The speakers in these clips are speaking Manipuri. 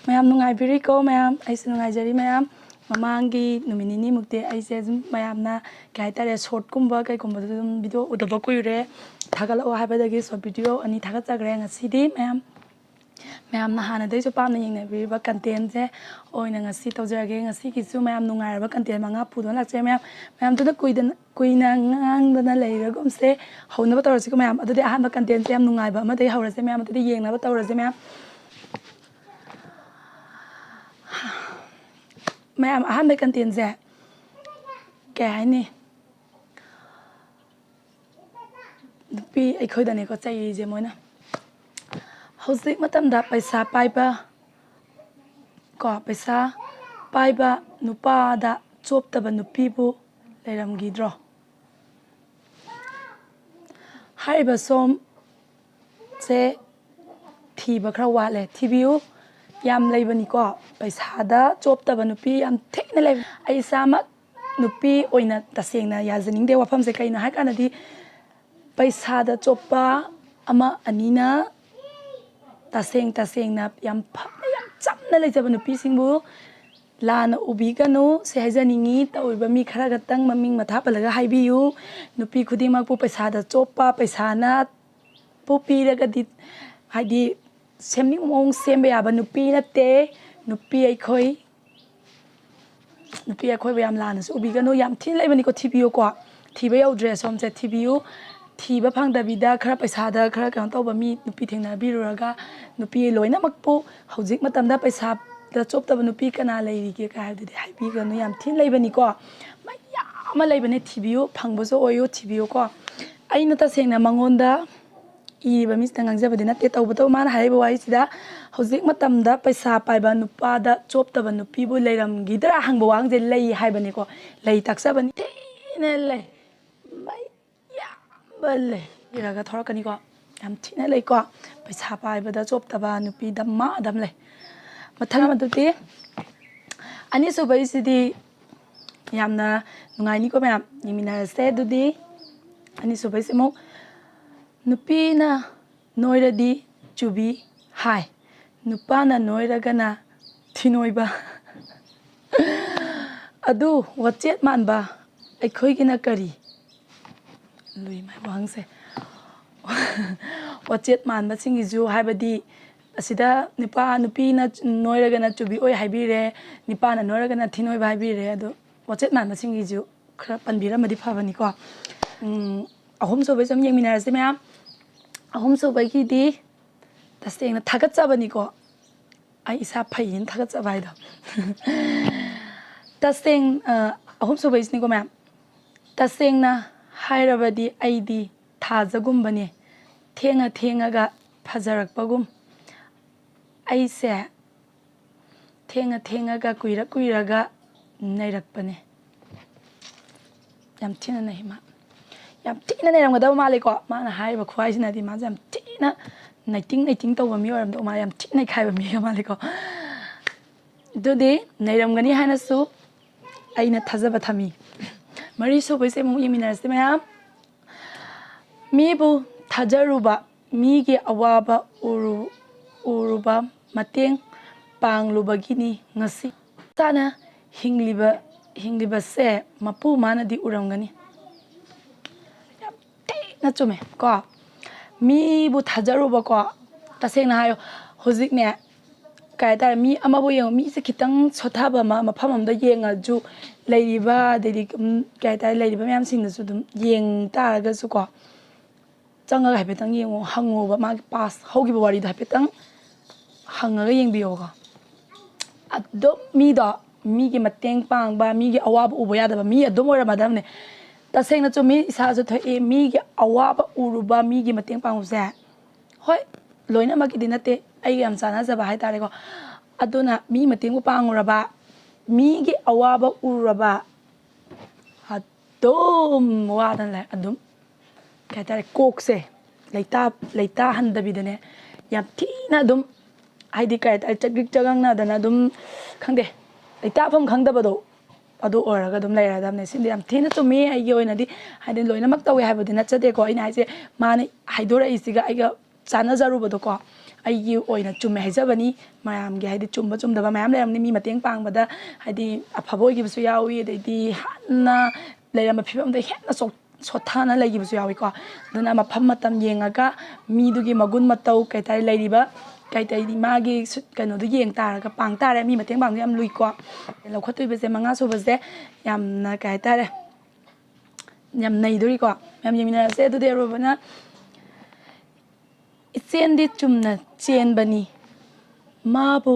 ꯃꯌꯥꯝ ꯅꯨꯡꯉꯥꯏꯕꯤꯔꯤꯀꯣ ꯃꯌꯥꯝ ꯑꯩꯁꯨ ꯅꯨꯡꯉꯥꯏꯖꯔꯤ ꯃꯌꯥꯝ ꯃꯃꯥꯡꯒꯤ ꯅꯨꯃꯤꯠ ꯅꯤꯅꯤꯃꯨꯛꯇꯤ ꯑꯩꯁꯦ ꯑꯗꯨꯝ ꯃꯌꯥꯝꯅ ꯀꯩ ꯍꯥꯏꯇꯥꯔꯦ ꯁꯣꯔꯠꯀꯨꯝꯕ ꯀꯩꯒꯨꯝꯕꯗ ꯑꯗꯨꯝ ꯚꯤꯗꯤꯑꯣ ꯎꯗꯕ ꯀꯨꯏꯔꯦ ꯊꯥꯒꯠꯂꯛꯑꯣ ꯍꯥꯏꯕꯗꯒꯤ ꯁꯣꯔꯠ ꯚꯤꯗꯤꯑꯣ 2 ꯊꯥꯒꯠꯆꯈ꯭ꯔꯦ ꯉꯁꯤꯗꯤ ꯃꯌꯥꯝꯅ ꯍꯥꯟꯅꯗꯩꯁꯨ ꯄꯥꯝꯅ ꯌꯦꯡꯅꯕꯤꯔꯤꯕ ꯀꯟꯇꯦꯟꯁꯦ ꯑꯣꯏꯅ ꯉꯁꯤ ꯇꯧꯖꯔꯒꯦ ꯉꯁꯤꯒꯤꯁꯨ ꯃꯌꯥꯝ ꯅꯨꯡꯉꯥꯏꯔꯕ ꯀꯟꯇꯦꯟ 5 ꯄꯨꯗꯨꯅ ꯂꯥꯛꯆꯩ ꯃꯌꯥꯝꯗꯨꯅ ꯀꯨꯏꯅ ꯉꯥꯡꯗꯅ ꯂꯩꯔꯒꯨꯝꯁꯦ ꯍꯧꯅꯕ ꯇꯧꯔꯁꯤꯀꯣ ꯃꯌꯥꯝ ꯑꯗꯨꯗꯤ ꯑꯍꯥꯟꯕ ꯀꯟꯇꯦꯟꯁꯦ ꯌꯥꯝ ꯅꯨꯡꯉꯥꯏꯕ ꯑꯃꯗꯒꯤ ꯍꯧꯔꯁꯦ ꯃꯌꯥꯝ ꯑꯗꯨꯗꯤ ꯌꯦꯡꯅꯕ ꯇꯧꯔꯁꯦ ꯃꯌꯥꯝ ꯑꯍꯥꯟꯕ ꯀꯟꯇꯦꯟꯁꯦ ꯀꯩ ꯍꯥꯏꯅꯤ ꯅꯨꯄꯤ ꯑꯩꯈꯣꯏꯗꯅꯦꯀꯣ ꯆꯩꯔꯤꯁꯦ ꯃꯣꯏꯅ ꯍꯧꯖꯤꯛ ꯃꯇꯝꯗ ꯄꯩꯁꯥ ꯄꯥꯏꯕ ꯅꯨꯄꯥꯗ ꯆꯣꯞꯇꯕ ꯅꯨꯄꯤꯕꯨ ꯂꯩꯔꯝꯈꯤꯗ꯭ꯔꯣ ꯍꯥꯏꯔꯤꯕ ꯁꯣꯝꯁꯦ ꯊꯤꯕ ꯈꯔ ꯋꯥꯠꯂꯦ ꯊꯤꯕꯤꯌꯨ ꯌꯥꯝ ꯂꯩꯕꯅꯤꯀꯣ ꯄꯩꯁꯥꯗ ꯆꯣꯞꯇꯕ ꯅꯨꯄꯤ ꯌꯥꯝ ꯊꯤꯅ ꯂꯩꯕ ꯑꯩ ꯏꯁꯥꯃꯛ ꯅꯨꯄꯤ ꯑꯣꯏꯅ ꯇꯁꯦꯡꯅ ꯌꯥꯖꯅꯤꯡꯗꯦ ꯋꯥꯐꯝꯁꯦ ꯀꯩꯅꯣ ꯍꯥꯏ ꯀꯥꯟꯗꯗꯤ ꯄꯩꯁꯥꯗ ꯆꯣꯞꯄ ꯑꯃ ꯑꯅꯤꯅ ꯇꯁꯦꯡꯅ ꯌꯥꯝ ꯐꯕ ꯌꯥꯝ ꯆꯝꯅ ꯂꯩꯖꯕ ꯅꯨꯄꯤꯁꯤꯡꯕꯨ ꯂꯥꯟꯅ ꯎꯕꯤꯒꯅꯨ ꯁꯤ ꯍꯥꯏꯖꯅꯤꯡꯉꯤ ꯇꯧꯔꯤꯕ ꯃꯤ ꯈꯔ ꯈꯛꯇꯪ ꯃꯃꯤꯡ ꯃꯊꯥ ꯄꯜꯂꯒ ꯍꯥꯏꯕꯤꯌꯨ ꯅꯨꯄꯤ ꯈꯨꯗꯤꯡꯃꯛꯄꯨ ꯄꯩꯁꯥꯗ ꯆꯣꯞꯄ ꯄꯩꯁꯥꯅ ꯄꯤꯔꯒꯗꯤ ꯍꯥꯏꯗꯤ ꯁꯦꯝꯅꯤꯡꯕ ꯃꯑꯣꯡ ꯁꯦꯝꯕ ꯌꯥꯕ ꯅꯨꯄꯤ ꯅꯠꯇꯦ ꯅꯨꯄꯤ ꯑꯩꯈꯣꯏꯕꯨ ꯌꯥꯝ ꯂꯥꯟꯅꯁꯨ ꯎꯕꯤꯒꯅꯨ ꯌꯥꯝ ꯊꯤꯅ ꯂꯩꯕꯅꯤꯀꯣ ꯊꯤꯕꯤꯌꯨꯀꯣ ꯊꯤꯕ ꯌꯧꯗ꯭ꯔꯦ ꯁꯣꯝꯁꯦ ꯊꯤꯕꯤꯌꯨ ꯊꯤꯕ ꯐꯪꯗꯕꯤꯗ ꯈꯔ ꯄꯩꯁꯥꯗ ꯈꯔ ꯀꯩꯅꯣ ꯇꯧꯕ ꯃꯤ ꯅꯨꯄꯤ ꯊꯦꯡꯅꯕꯤꯔꯨꯔꯒ ꯅꯨꯄꯤ ꯂꯣꯏꯅꯃꯛꯄꯨ ꯍꯧꯖꯤꯛ ꯃꯇꯝꯗ ꯄꯩꯁꯥꯗ ꯆꯣꯞꯇꯕ ꯅꯨꯄꯤꯀꯅꯥ ꯂꯩꯔꯤꯒꯦ ꯀ ꯍꯥꯏꯕꯗꯨꯗꯤ ꯍꯥꯏꯕꯤꯒꯅꯨ ꯌꯥꯝ ꯊꯤꯅ ꯂꯩꯕꯅꯤꯀꯣ ꯃꯌꯥꯝ ꯑꯃ ꯂꯩꯕꯅꯦ ꯊꯤꯕꯤꯌꯨ ꯐꯪꯕꯁꯨ ꯑꯣꯏꯌꯨ ꯊꯤꯕꯤꯌꯨꯀꯣ ꯑꯩꯅ ꯇꯁꯦꯡꯅ ꯃꯉꯣꯟꯗ ꯏꯔꯤꯕ ꯃꯤꯁꯤꯗ ꯉꯥꯡꯖꯕꯗꯤ ꯅꯠꯇꯦ ꯇꯧꯕꯇꯕꯨ ꯃꯥꯅ ꯍꯥꯏꯔꯤꯕ ꯋꯥꯍꯩꯁꯤꯗ ꯍꯧꯖꯤꯛ ꯃꯇꯝꯗ ꯄꯩꯁꯥ ꯄꯥꯏꯕ ꯅꯨꯄꯥꯗ ꯆꯣꯞꯇꯕ ꯅꯨꯄꯤꯕꯨ ꯂꯩꯔꯝꯈꯤꯗ꯭ꯔꯥ ꯍꯪꯕ ꯋꯥꯍꯪꯁꯦ ꯂꯩ ꯍꯥꯏꯕꯅꯤꯀꯣ ꯂꯩ ꯇꯥꯛꯆꯕꯅꯤ ꯊꯤꯅ ꯂꯩ ꯃꯌꯥꯝꯕ ꯂꯩ ꯏꯔꯒ ꯊꯧꯔꯛꯀꯅꯤꯀꯣ ꯌꯥꯝ ꯊꯤꯅ ꯂꯩꯀꯣ ꯄꯩꯁా ꯄꯥꯏꯕꯗ ꯆꯣꯞꯇꯕ ꯅꯨꯄꯤ ꯗꯃꯥ ꯑꯗꯨꯝꯂꯩ ꯃꯊꯪ ꯑꯗꯨꯗꯤ ꯑꯅꯤꯁꯨꯕꯩꯁꯤꯗꯤ ꯌꯥꯝꯅ ꯅꯨꯡꯉꯥꯏꯅꯤꯀꯣ ꯃꯌꯥꯝ ꯌꯦꯡꯃꯤꯟꯅꯔꯁꯦ ꯑꯗꯨꯗꯤ ꯑꯅꯤꯁꯨꯕꯩꯁꯤ ꯑꯃꯨꯛ ꯅꯨꯄꯤꯅ ꯅꯣꯏꯔꯗꯤ ꯆꯨꯕꯤ ꯍꯥꯏ ꯅꯨꯄꯥꯅ ꯅꯣꯏꯔꯒꯅ ꯊꯤꯅꯣꯏꯕ ꯑꯗꯨ ꯋꯥꯆꯦꯠ ꯃꯥꯟꯕ ꯑꯩꯈꯣꯏꯒꯤꯅ ꯀꯔꯤ ꯂꯨꯏ ꯃꯥꯏ ꯋꯥꯍꯪꯁꯦ ꯋꯥꯆꯦꯠ ꯃꯥꯟꯕꯁꯤꯡꯒꯤꯁꯨ ꯍꯥꯏꯕꯗꯤ ꯑꯁꯤꯗ ꯅꯨꯄꯤꯅ ꯅꯣꯏꯔꯒꯅ ꯆꯨꯕꯤ ꯑꯣꯏ ꯍꯥꯏꯕꯤꯔꯦ ꯅꯨꯄꯥꯅ ꯅꯣꯏꯔꯒꯅ ꯊꯤꯅꯣꯏꯕ ꯍꯥꯏꯕꯤꯔꯦ ꯑꯗꯣ ꯋꯥꯆꯦꯠ ꯃꯥꯟꯕꯁꯤꯡꯒꯤꯁꯨ ꯈꯔ ꯄꯟꯕꯤꯔꯝꯃꯗꯤ ꯐꯕꯅꯤꯀꯣ ꯑꯍꯨꯝꯁꯨꯕꯩꯁꯨ ꯑꯗꯨꯝ ꯌꯦꯡꯃꯤꯟꯅꯔꯁꯤ ꯃꯌꯥꯝ ꯑꯍꯨꯝꯁꯨꯕꯒꯤꯗꯤ ꯇꯁꯦꯡꯅ ꯊꯥꯒꯠꯆꯕꯅꯤꯀꯣ ꯑꯩ ꯏꯁꯥ ꯐꯩꯌꯦꯅ ꯊꯥꯒꯠꯆꯕ ꯍꯥꯏꯗꯣ ꯑꯍꯨꯝꯁꯨꯕꯩꯁꯤꯅꯤꯀꯣ ꯃꯌꯥꯝ ꯇꯁꯦꯡꯅ ꯍꯥꯏꯔꯕꯗꯤ ꯑꯩꯗꯤ ꯊꯥꯖꯒꯨꯝꯕꯅꯦ ꯊꯦꯡꯉꯒ ꯐꯖꯔꯛꯄꯒꯨꯝ ꯑꯩꯁꯦ ꯊꯦꯡꯉꯒ ꯀꯨꯏꯔꯒ ꯅꯩꯔꯛꯄꯅꯦ ꯌꯥꯝ ꯊꯤꯅ ꯅꯩ ꯌꯥꯝ ꯊꯤꯅ ꯅꯩꯔꯝꯒꯗꯕ ꯃꯥꯜꯂꯦꯀꯣ ꯃꯥꯅ ꯍꯥꯏꯔꯤꯕ ꯈꯨꯍꯥꯏꯁꯤꯅꯗꯤ ꯃꯥꯁꯦ ꯌꯥꯝ ꯊꯤꯅ ꯅꯩꯇꯤꯡ ꯇꯧꯕ ꯃꯤ ꯑꯣꯏꯔꯝꯗꯧ ꯃꯥꯜꯂꯦ ꯌꯥꯝ ꯊꯤꯅ ꯅꯩꯈꯥꯏꯕ ꯃꯤꯒ ꯃꯥꯜꯂꯦꯀꯣ ꯑꯗꯨꯗꯤ ꯅꯩꯔꯝꯒꯅꯤ ꯍꯥꯏꯅꯁꯨ ꯑꯩꯅ ꯊꯥꯖꯕ ꯊꯝꯃꯤ ꯃꯔꯤꯁꯨꯕꯩꯁꯦ ꯑꯃꯨꯛ ꯌꯦꯡꯃꯤꯟꯅꯔꯁꯤ ꯃꯌꯥꯝ ꯃꯤꯕꯨ ꯊꯥꯖꯔꯨꯕ ꯃꯤꯒꯤ ꯑꯋꯥꯕ ꯎꯔꯨꯕ ꯃꯇꯦꯡ ꯄꯥꯡꯂꯨꯕꯒꯤꯅꯤ ꯉꯁꯤ ꯏꯁꯥꯅ ꯍꯤꯡꯂꯤꯕꯁꯦ ꯃꯄꯨ ꯃꯥꯅꯗꯤ ꯎꯔꯝꯒꯅꯤ ꯌꯥꯝ ꯊꯤꯅ ꯆꯨꯝꯃꯦ ꯀꯣ ꯃꯤꯕꯨ ꯊꯥꯖꯔꯨꯕꯀꯣ ꯇꯁꯦꯡꯅ ꯍꯥꯏꯌꯣ ꯍꯧꯖꯤꯛꯅꯦ ꯀꯩ ꯍꯥꯏꯇꯥꯔꯦ ꯃꯤ ꯑꯃꯕꯨ ꯌꯦꯡꯉꯣ ꯃꯤꯁꯦ ꯈꯤꯇꯪ ꯁꯣꯊꯕ ꯃꯐꯝ ꯑꯃꯗ ꯌꯦꯡꯉꯁꯨ ꯂꯩꯔꯤꯕ ꯑꯗꯩꯗꯤ ꯀꯩ ꯍꯥꯏꯇꯥꯔꯦ ꯂꯩꯔꯤꯕ ꯃꯌꯥꯝꯁꯤꯡꯗꯁꯨ ꯑꯗꯨꯝ ꯌꯦꯡ ꯇꯥꯔꯒꯁꯨ ꯀꯣ ꯆꯪꯉꯒ ꯍꯥꯏꯐꯦꯠꯇꯪ ꯌꯦꯡꯉꯣ ꯍꯪꯉꯣꯕ ꯃꯥꯒꯤ ꯄꯥꯁ ꯍꯧꯈꯤꯕ ꯋꯥꯔꯤꯗꯣ ꯍꯥꯏꯐꯦꯠꯇꯪ ꯍꯪꯉꯒ ꯌꯦꯡꯕꯤꯌꯣꯀꯣ ꯑꯗꯨꯝ ꯃꯤꯗꯣ ꯃꯤꯒꯤ ꯃꯇꯦꯡ ꯄꯥꯡꯕ ꯃꯤꯒꯤ ꯑꯋꯥꯕ ꯎꯕ ꯌꯥꯗꯕ ꯃꯤ ꯑꯗꯨꯝ ꯑꯣꯏꯔꯝꯃꯗꯕꯅꯦ ꯇꯁꯦꯡꯅ ꯆꯨꯝꯃꯤ ꯏꯁꯥꯁꯨ ꯊꯣꯛꯏ ꯃꯤꯒꯤ ꯑꯋꯥꯕ ꯎꯔꯨꯕ ꯃꯤꯒꯤ ꯃꯇꯦꯡ ꯄꯥꯡꯕꯁꯦ ꯍꯣꯏ ꯂꯣꯏꯅꯃꯛꯀꯤꯗꯤ ꯅꯠꯇꯦ ꯑꯩꯒ ꯌꯥꯝ ꯆꯥꯟꯅꯖꯕ ꯍꯥꯏꯇꯥꯔꯦꯀꯣ ꯑꯗꯨꯅ ꯃꯤ ꯃꯇꯦꯡꯕꯨ ꯄꯥꯡꯉꯨꯔꯕ ꯃꯤꯒꯤ ꯑꯋꯥꯕ ꯎꯔꯨꯔꯕ ꯑꯗꯨꯝ ꯋꯥꯗꯅ ꯂꯩ ꯑꯗꯨꯝ ꯀꯩ ꯍꯥꯏꯇꯥꯔꯦ ꯀꯣꯛꯁꯦ ꯂꯩꯇꯥꯍꯟꯗꯕꯤꯗꯅꯦ ꯌꯥꯝ ꯊꯤꯅ ꯑꯗꯨꯝ ꯍꯥꯏꯗꯤ ꯀꯩ ꯍꯥꯏꯇꯥꯔꯦ ꯆꯒꯪꯅꯗꯅ ꯑꯗꯨꯝ ꯈꯪꯗꯦ ꯂꯩꯇꯥꯐꯝ ꯈꯪꯗꯕꯗꯣ ꯑꯗꯨ ꯑꯣꯏꯔꯒ ꯑꯗꯨꯝ ꯂꯩꯔꯗꯕꯅꯦ ꯁꯤꯗꯤ ꯌꯥꯝ ꯊꯤꯅ ꯆꯨꯝꯃꯤ ꯑꯩꯒꯤ ꯑꯣꯏꯅꯗꯤ ꯍꯥꯏꯗꯤ ꯂꯣꯏꯅꯃꯛ ꯇꯧꯋꯦ ꯍꯥꯏꯕꯗꯤ ꯅꯠꯆꯗꯦꯀꯣ ꯑꯩꯅ ꯍꯥꯏꯁꯦ ꯃꯥꯅ ꯍꯥꯏꯗꯣꯔꯛꯏꯁꯤꯒ ꯑꯩꯒ ꯆꯥꯟꯅꯖꯔꯨꯕꯗꯣꯀꯣ ꯑꯩꯒꯤ ꯑꯣꯏꯅ ꯆꯨꯝꯃꯦ ꯍꯥꯏꯖꯕꯅꯤ ꯃꯌꯥꯝꯒꯤ ꯍꯥꯏꯗꯤ ꯆꯨꯝꯕ ꯆꯨꯝꯗꯕ ꯃꯌꯥꯝ ꯂꯩꯔꯝꯅꯤ ꯃꯤ ꯃꯇꯦꯡ ꯄꯥꯡꯕꯗ ꯍꯥꯏꯗꯤ ꯑꯐꯕ ꯑꯣꯏꯈꯤꯕꯁꯨ ꯌꯥꯎꯏ ꯑꯗꯩꯗꯤ ꯍꯥꯟꯅ ꯂꯩꯔꯝꯕ ꯐꯤꯕꯝꯗ ꯍꯦꯟꯅ ꯁꯣꯠꯊꯅ ꯂꯩꯈꯤꯕꯁꯨ ꯌꯥꯎꯏꯀꯣ ꯑꯗꯨꯅ ꯃꯐꯝ ꯃꯇꯝ ꯌꯦꯡꯉꯒ ꯃꯤꯗꯨꯒꯤ ꯃꯒꯨꯟ ꯃꯇꯧ ꯀꯩ ꯍꯥꯏꯇꯥꯔꯦ ꯂꯩꯔꯤꯕ ꯀꯩ ꯃꯥꯒꯤ ꯀꯩꯅꯣꯗꯣ ꯌꯦꯡ ꯇꯥꯔꯒ ꯄꯥꯡ ꯇꯥꯔꯦ ꯃꯤ ꯃꯇꯦꯡ ꯄꯥꯡꯕ ꯌꯥꯝ ꯂꯨꯏꯀꯣ ꯂꯧꯈꯠꯇꯣꯏꯕꯁꯦ 5 ꯁꯨꯕꯁꯦ ꯌꯥꯝꯅ ꯀꯩ ꯍꯥꯏꯇꯥꯔꯦ ꯌꯥꯝ ꯅꯩꯗꯣꯔꯤꯀꯣ ꯃꯌꯥꯝ ꯌꯦꯡꯃꯤꯟꯅꯔꯁꯦ ꯑꯗꯨꯗꯤ ꯑꯔꯣꯏꯕꯅ ꯏꯆꯦꯟꯗꯤ ꯆꯨꯝꯅ ꯆꯦꯟꯕꯅꯤ ꯃꯥꯕꯨ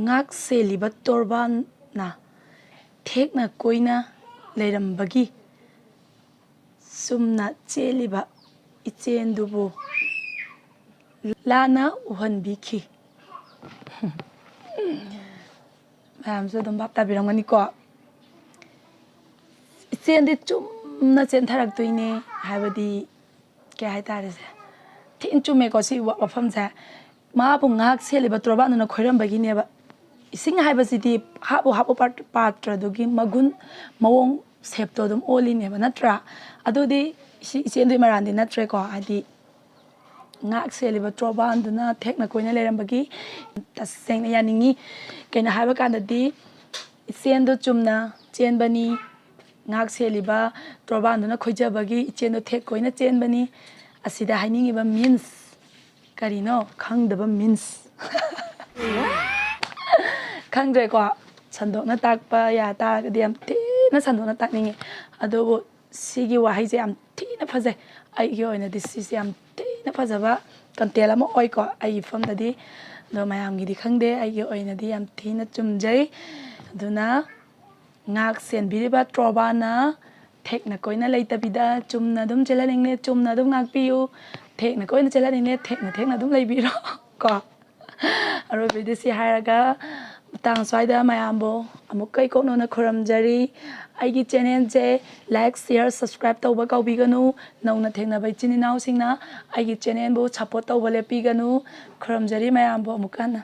ꯉꯥꯛ ꯁꯦꯜꯂꯤꯕ ꯇꯣꯔꯕꯥꯟꯅ ꯊꯦꯛꯅ ꯀꯣꯏꯅ ꯂꯩꯔꯝꯕꯒꯤ ꯆꯨꯝꯅ ꯆꯦꯜꯂꯤꯕ ꯏꯆꯦꯟꯗꯨꯕꯨ ꯂꯥꯟꯅ ꯎꯍꯟꯕꯤꯈꯤ ꯃꯌꯥꯝꯁꯨ ꯑꯗꯨꯝ ꯚꯥꯞ ꯇꯥꯕꯤꯔꯝꯒꯅꯤꯀꯣ ꯏꯆꯦꯟꯗꯤ ꯆꯨꯝꯅ ꯆꯦꯟꯊꯔꯛꯇꯣꯏꯅꯦ ꯍꯥꯏꯕꯗꯤ ꯀꯩ ꯍꯥꯏꯇꯥꯔꯦꯁꯦ ꯊꯤꯅ ꯆꯨꯝꯃꯦꯀꯣ ꯁꯤ ꯋꯥꯐꯝꯁꯦ ꯃꯥꯕꯨ ꯉꯥꯛ ꯁꯦꯜꯂꯤꯕ ꯇꯣꯔꯕꯥꯟꯗꯨꯅ ꯈꯣꯏꯔꯝꯕꯒꯤꯅꯦꯕ ꯏꯁꯤꯡ ꯍꯥꯏꯕꯁꯤꯗꯤ ꯍꯥꯞꯄꯨ ꯄꯥꯇ꯭ꯔꯗꯨꯒꯤ ꯃꯒꯨꯟ ꯃꯑꯣꯡ ꯁꯦꯞꯇꯣ ꯑꯗꯨꯝ ꯑꯣꯜꯂꯤꯅꯦꯕ ꯅꯠꯇ꯭ꯔꯥ ꯑꯗꯨꯗꯤ ꯏꯆꯦꯟꯗꯨꯒꯤ ꯃꯔꯥꯟꯗꯤ ꯅꯠꯇ꯭ꯔꯦꯀꯣ ꯍꯥꯏꯗꯤ ꯉꯥꯛ ꯁꯦꯜꯂꯤꯕ ꯇꯣꯔꯕꯥꯟꯗꯨꯅ ꯊꯦꯛꯅ ꯀꯣꯏꯅ ꯂꯩꯔꯝꯕꯒꯤ ꯇꯁꯦꯡꯅ ꯌꯥꯅꯤꯡꯉꯤ ꯀꯩꯅꯣ ꯍꯥꯏꯕ ꯀꯥꯟꯗꯗꯤ ꯏꯆꯦꯟꯗꯣ ꯆꯨꯝꯅ ꯆꯦꯟꯕꯅꯤ ꯉꯥꯛ ꯁꯦꯜꯂꯤꯕ ꯇꯣꯔꯕꯥꯟꯗꯨꯅ ꯈꯣꯏꯖꯕꯒꯤ ꯏꯆꯦꯟꯗꯣ ꯊꯦꯛ ꯀꯣꯏꯅ ꯆꯦꯟꯕꯅꯤ ꯑꯁꯤꯗ ꯍꯥꯏꯅꯤꯡꯉꯤꯕ ꯃꯤꯟꯁ ꯀꯔꯤꯅꯣ ꯈꯪꯗꯕ ꯃꯤꯟꯁ ꯈꯪꯗ꯭ꯔꯦꯀꯣ ꯁꯟꯗꯣꯛꯅ ꯇꯥꯛꯄ ꯌꯥ ꯇꯥꯔꯒꯗꯤ ꯌꯥꯝ ꯊꯤꯅ ꯁꯟꯗꯣꯛꯅ ꯇꯥꯛꯅꯤꯡꯉꯤ ꯑꯗꯨꯕꯨ ꯁꯤꯒꯤ ꯋꯥꯍꯩꯁꯦ ꯌꯥꯝ ꯊꯤꯅ ꯐꯖꯩ ꯑꯩꯒꯤ ꯑꯣꯏꯅꯗꯤ ꯁꯤꯁꯦ ꯌꯥꯝ ꯊꯤꯅ ꯐꯖꯕ ꯀꯟꯇꯦꯟ ꯑꯃ ꯑꯣꯏꯀꯣ ꯑꯩꯒꯤ ꯐꯝꯗꯗꯤ ꯑꯗꯣ ꯃꯌꯥꯝꯒꯤꯗꯤ ꯈꯪꯗꯦ ꯑꯩꯒꯤ ꯑꯣꯏꯅꯗꯤ ꯌꯥꯝ ꯊꯤꯅ ꯆꯨꯝꯖꯩ ꯑꯗꯨꯅ ꯉꯥꯛ ꯁꯦꯟꯕꯤꯔꯤꯕ ꯇꯣꯔꯕꯥꯟꯅ ꯊꯦꯛꯅ ꯀꯣꯏꯅ ꯂꯩꯇꯕꯤꯗ ꯆꯨꯝꯅ ꯑꯗꯨꯝ ꯆꯦꯜꯍꯟꯅꯤꯡꯉꯦ ꯆꯨꯝꯅ ꯑꯗꯨꯝ ꯉꯥꯛꯄꯤꯌꯨ ꯊꯦꯛꯅ ꯀꯣꯏꯅ ꯆꯦꯜꯍꯟꯅꯤꯡꯉꯦ ꯊꯦꯛꯅ ꯑꯗꯨꯝ ꯂꯩꯕꯤꯔꯣ ꯀꯣ ꯑꯔꯣꯏꯕꯗꯤ ꯁꯤ ꯍꯥꯏꯔꯒ ꯃꯇꯥꯡ ꯁ꯭ꯋꯥꯏꯗ ꯃꯌꯥꯝꯕꯨ ꯑꯃꯨꯛꯀ ꯏꯀꯣꯛꯅꯅ ꯈꯨꯔꯨꯝꯖꯔꯤ ꯑꯩꯒꯤ ꯆꯦꯅꯦꯜꯁꯦ ꯂꯥꯏꯛ ꯁꯤꯌꯔ ꯁꯕꯁꯀ꯭ꯔꯥꯏꯕ ꯇꯧꯕ ꯀꯥꯎꯕꯤꯒꯅꯨ ꯅꯧꯅ ꯊꯦꯡꯅꯕ ꯏꯆꯤꯟ ꯏꯅꯥꯎꯁꯤꯡꯅ ꯑꯩꯒꯤ ꯆꯦꯅꯦꯜꯕꯨ ꯁꯞꯄꯣꯔꯠ ꯇꯧꯕ ꯂꯦꯞꯄꯤꯒꯅꯨ ꯈꯨꯔꯨꯝꯖꯔꯤ ꯃꯌꯥꯝꯕꯨ ꯑꯃꯨꯛꯀ ꯍꯟꯅ